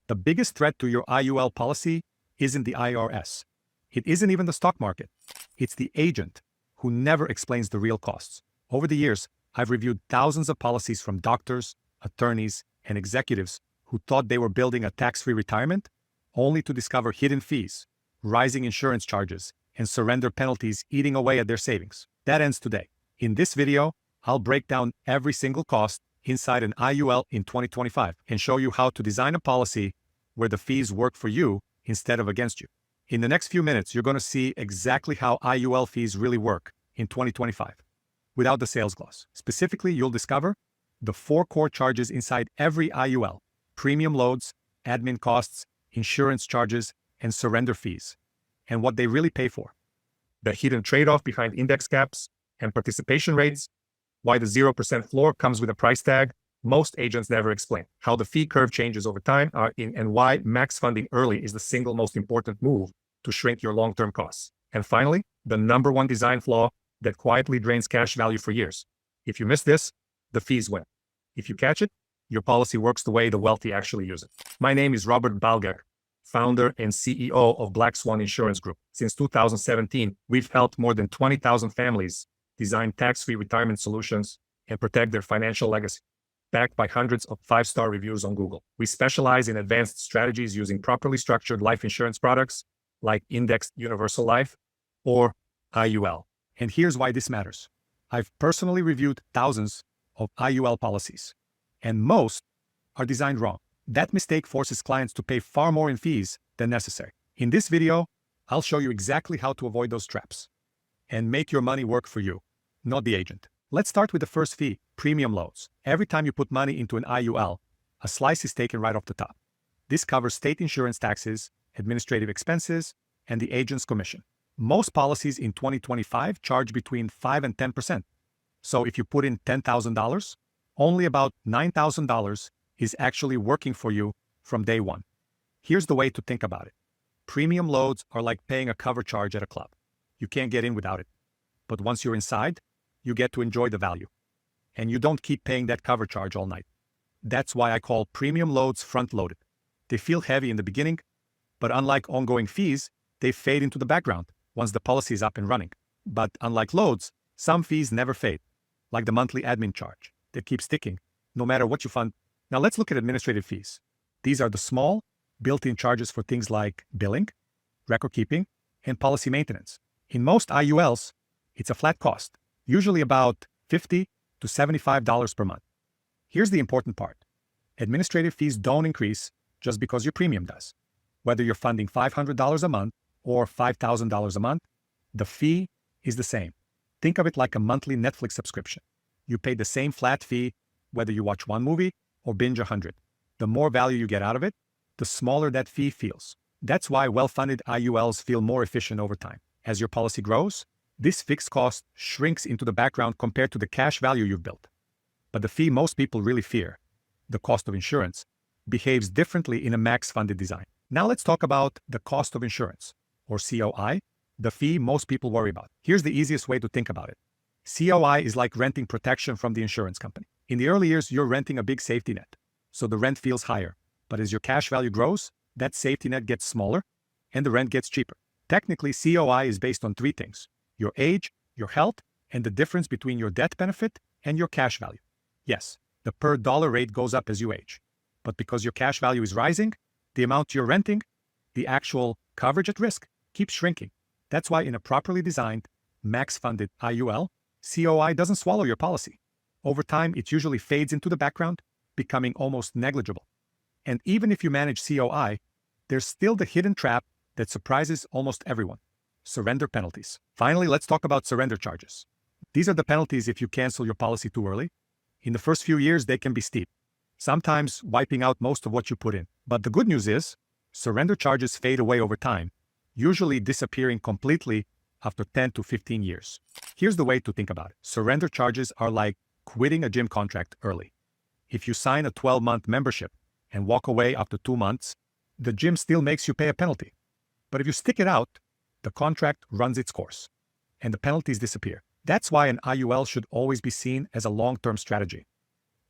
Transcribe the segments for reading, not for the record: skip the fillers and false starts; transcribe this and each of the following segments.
The biggest threat to your IUL policy isn't the IRS. It isn't even the stock market. It's the agent who never explains the real costs. Over the years, I've reviewed thousands of policies from doctors, attorneys, and executives who thought they were building a tax-free retirement, only to discover hidden fees, rising insurance charges, and surrender penalties eating away at their savings. That ends today. In this video, I'll break down every single cost inside an IUL in 2025 and show you how to design a policy where the fees work for you instead of against you. In the next few minutes, you're going to see exactly how IUL fees really work in 2025, without the sales gloss. Specifically, you'll discover the 4 core charges inside every IUL: premium loads, admin costs, insurance charges, and surrender fees, and what they really pay for. The hidden trade-off behind index caps and participation rates, why the 0% floor comes with a price tag most agents never explain, how the fee curve changes over time, and why max funding early is the single most important move to shrink your long-term costs. And finally, the #1 design flaw that quietly drains cash value for years. If you miss this, the fees win. If you catch it, your policy works the way the wealthy actually use it. My name is Robert Balgak, founder and CEO of Black Swan Insurance Group. Since 2017, we've helped more than 20,000 families design tax-free retirement solutions and protect their financial legacy, backed by hundreds of 5-star reviews on Google. We specialize in advanced strategies using properly structured life insurance products like Indexed Universal Life or IUL. And here's why this matters. I've personally reviewed thousands of IUL policies, and most are designed wrong. That mistake forces clients to pay far more in fees than necessary. In this video, I'll show you exactly how to avoid those traps and make your money work for you, not the agent. Let's start with the first fee, premium loads. Every time you put money into an IUL, a slice is taken right off the top. This covers state insurance taxes, administrative expenses, and the agent's commission. Most policies in 2025 charge between 5 and 10%. So if you put in $10,000, only about $9,000 is actually working for you from day one. Here's the way to think about it. Premium loads are like paying a cover charge at a club. You can't get in without it. But once you're inside, you get to enjoy the value. And you don't keep paying that cover charge all night. That's why I call premium loads front-loaded. They feel heavy in the beginning, but unlike ongoing fees, they fade into the background once the policy is up and running. But unlike loads, some fees never fade, like the monthly admin charge that keeps ticking, no matter what you fund. Now let's look at administrative fees. These are the small, built-in charges for things like billing, record keeping, and policy maintenance. In most IULs, it's a flat cost, usually about $50 to $75 per month. Here's the important part. Administrative fees don't increase just because your premium does. Whether you're funding $500 a month or $5,000 a month, the fee is the same. Think of it like a monthly Netflix subscription. You pay the same flat fee whether you watch one movie or binge 100. The more value you get out of it, the smaller that fee feels. That's why well-funded IULs feel more efficient over time. As your policy grows, this fixed cost shrinks into the background compared to the cash value you've built. But the fee most people really fear, the cost of insurance, behaves differently in a max-funded design. Now let's talk about the cost of insurance, or COI, the fee most people worry about. Here's the easiest way to think about it. COI is like renting protection from the insurance company. In the early years, you're renting a big safety net, so the rent feels higher. But as your cash value grows, that safety net gets smaller, and the rent gets cheaper. Technically, COI is based on 3 things: your age, your health, and the difference between your death benefit and your cash value. Yes, the per dollar rate goes up as you age. But because your cash value is rising, the amount you're renting, the actual coverage at risk, keeps shrinking. That's why in a properly designed, max-funded IUL, COI doesn't swallow your policy. Over time, it usually fades into the background, becoming almost negligible. And even if you manage COI, there's still the hidden trap that surprises almost everyone: surrender penalties. Finally, let's talk about surrender charges. These are the penalties if you cancel your policy too early. In the first few years, they can be steep, sometimes wiping out most of what you put in. But the good news is, surrender charges fade away over time, usually disappearing completely after 10 to 15 years. Here's the way to think about it. Surrender charges are like quitting a gym contract early. If you sign a 12-month membership and walk away after 2 months, the gym still makes you pay a penalty. But if you stick it out, the contract runs its course, and the penalties disappear. That's why an IUL should always be seen as a long-term strategy.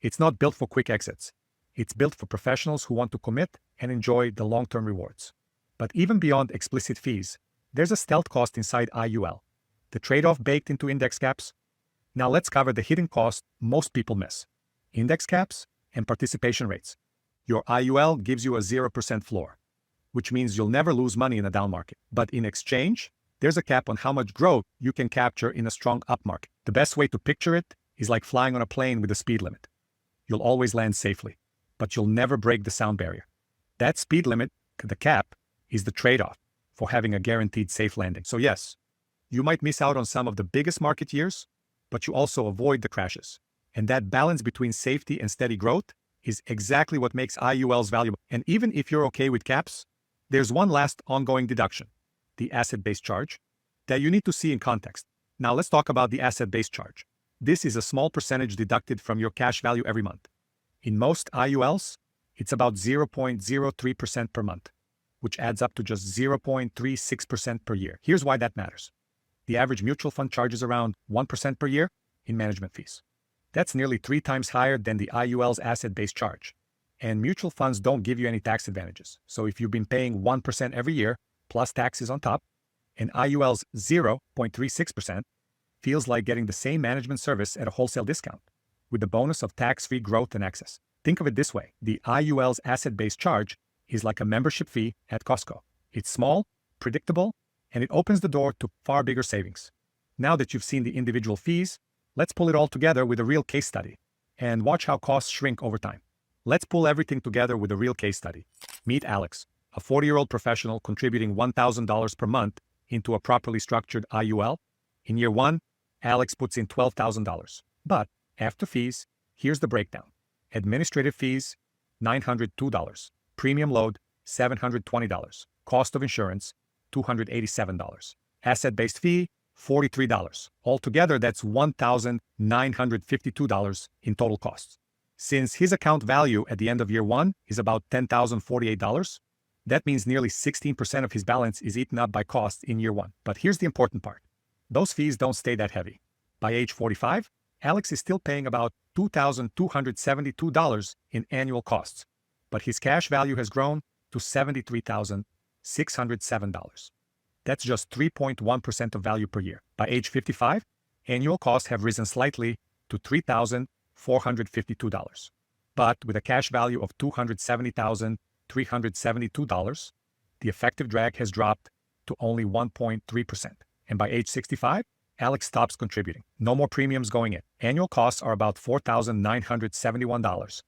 It's not built for quick exits. It's built for professionals who want to commit and enjoy the long-term rewards. But even beyond explicit fees, there's a stealth cost inside IUL, the trade-off baked into index caps. Now let's cover the hidden cost most people miss: index caps and participation rates. Your IUL gives you a 0% floor, which means you'll never lose money in a down market. But in exchange, there's a cap on how much growth you can capture in a strong up market. The best way to picture it is like flying on a plane with a speed limit. You'll always land safely, but you'll never break the sound barrier. That speed limit, the cap, is the trade-off for having a guaranteed safe landing. So yes, you might miss out on some of the biggest market years, but you also avoid the crashes. And that balance between safety and steady growth is exactly what makes IULs valuable. And even if you're okay with caps, there's one last ongoing deduction: the asset-based charge, that you need to see in context. Now let's talk about the asset-based charge. This is a small percentage deducted from your cash value every month. In most IULs, it's about 0.03% per month, which adds up to just 0.36% per year. Here's why that matters. The average mutual fund charges around 1% per year in management fees. That's nearly 3 times higher than the IUL's asset-based charge. And mutual funds don't give you any tax advantages. So if you've been paying 1% every year, plus taxes on top, and IUL's 0.36% feels like getting the same management service at a wholesale discount, with the bonus of tax-free growth and access. Think of it this way: the IUL's asset-based charge is like a membership fee at Costco. It's small, predictable, and it opens the door to far bigger savings. Now that you've seen the individual fees, let's pull it all together with a real case study and watch how costs shrink over time. Let's pull everything together with a real case study. Meet Alex, a 40-year-old professional contributing $1,000 per month into a properly structured IUL. In year 1, Alex puts in $12,000. But after fees, here's the breakdown: administrative fees, $902. Premium load, $720. Cost of insurance, $287. Asset-based fee, $43. Altogether, that's $1,952 in total costs. Since his account value at the end of year 1 is about $10,048, that means nearly 16% of his balance is eaten up by costs in year 1. But here's the important part: those fees don't stay that heavy. By age 45, Alex is still paying about $2,272 in annual costs, but his cash value has grown to $73,607. That's just 3.1% of value per year. By age 55, annual costs have risen slightly to $3,452. But with a cash value of $270,372, the effective drag has dropped to only 1.3%. And by age 65, Alex stops contributing. No more premiums going in. Annual costs are about $4,971.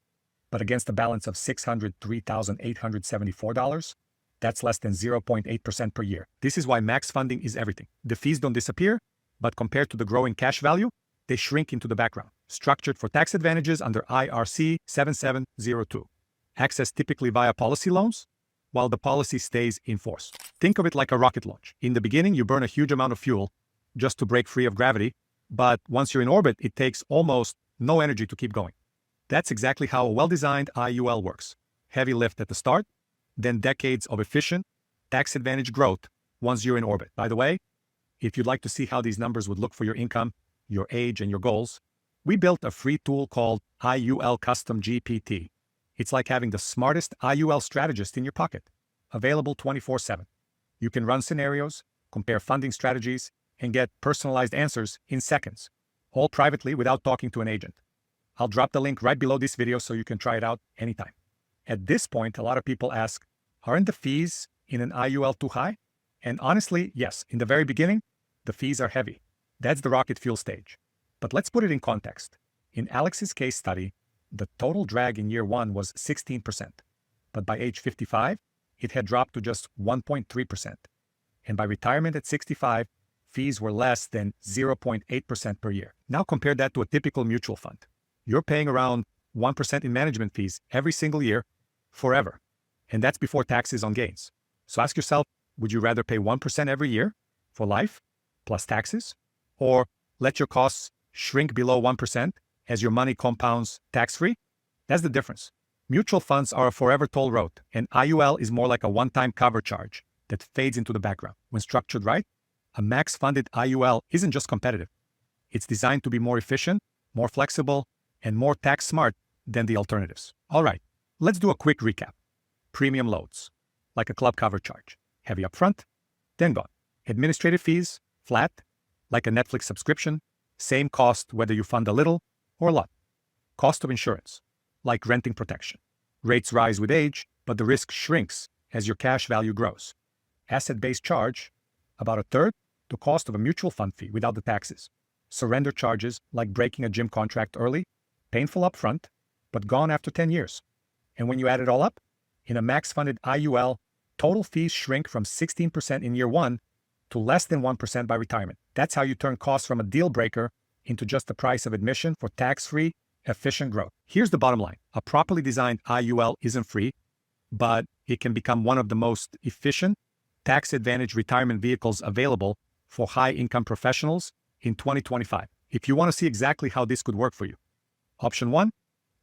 But against a balance of $603,874, that's less than 0.8% per year. This is why max funding is everything. The fees don't disappear, but compared to the growing cash value, they shrink into the background. Structured for tax advantages under IRC 7702. Access typically via policy loans, while the policy stays in force. Think of it like a rocket launch. In the beginning, you burn a huge amount of fuel just to break free of gravity, but once you're in orbit, it takes almost no energy to keep going. That's exactly how a well-designed IUL works. Heavy lift at the start, then decades of efficient, tax-advantaged growth once you're in orbit. By the way, if you'd like to see how these numbers would look for your income, your age, and your goals, we built a free tool called IUL Custom GPT. It's like having the smartest IUL strategist in your pocket, available 24/7. You can run scenarios, compare funding strategies, and get personalized answers in seconds, all privately without talking to an agent. I'll drop the link right below this video so you can try it out anytime. At this point, a lot of people ask, aren't the fees in an IUL too high? And honestly, yes, in the very beginning, the fees are heavy. That's the rocket fuel stage. But let's put it in context. In Alex's case study, the total drag in year 1 was 16%. But by age 55, it had dropped to just 1.3%. And by retirement at 65, fees were less than 0.8% per year. Now compare that to a typical mutual fund. You're paying around 1% in management fees every single year, forever. And that's before taxes on gains. So ask yourself, would you rather pay 1% every year for life, plus taxes? Or let your costs shrink below 1% as your money compounds tax-free? That's the difference. Mutual funds are a forever toll road, and IUL is more like a one-time cover charge that fades into the background. When structured right, a max-funded IUL isn't just competitive. It's designed to be more efficient, more flexible, and more tax-smart than the alternatives. All right, let's do a quick recap. premium loads, like a club cover charge. Heavy upfront, then gone. Administrative fees, flat, like a Netflix subscription, same cost whether you fund a little or a lot. Cost of insurance, like renting protection. Rates rise with age, but the risk shrinks as your cash value grows. Asset-based charge, about a third the cost of a mutual fund fee without the taxes. Surrender charges, like breaking a gym contract early, painful upfront, but gone after 10 years. And when you add it all up, in a max-funded IUL, total fees shrink from 16% in year one to less than 1% by retirement. That's how you turn costs from a deal breaker into just the price of admission for tax-free, efficient growth. Here's the bottom line. A properly designed IUL isn't free, but it can become one of the most efficient, tax-advantaged retirement vehicles available for high-income professionals in 2025. If you want to see exactly how this could work for you. Option 1,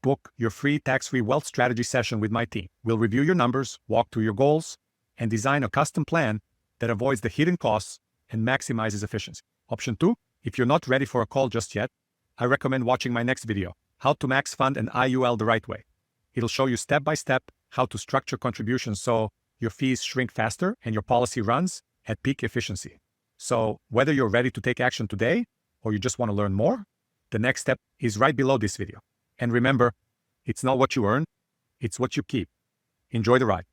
book your free tax-free wealth strategy session with my team. We'll review your numbers, walk through your goals, and design a custom plan that avoids the hidden costs and maximizes efficiency. Option 2, if you're not ready for a call just yet, I recommend watching my next video, How to Max Fund an IUL the Right Way. It'll show you step-by-step how to structure contributions so your fees shrink faster and your policy runs at peak efficiency. So whether you're ready to take action today or you just want to learn more, the next step is right below this video. And remember, it's not what you earn, it's what you keep. Enjoy the ride.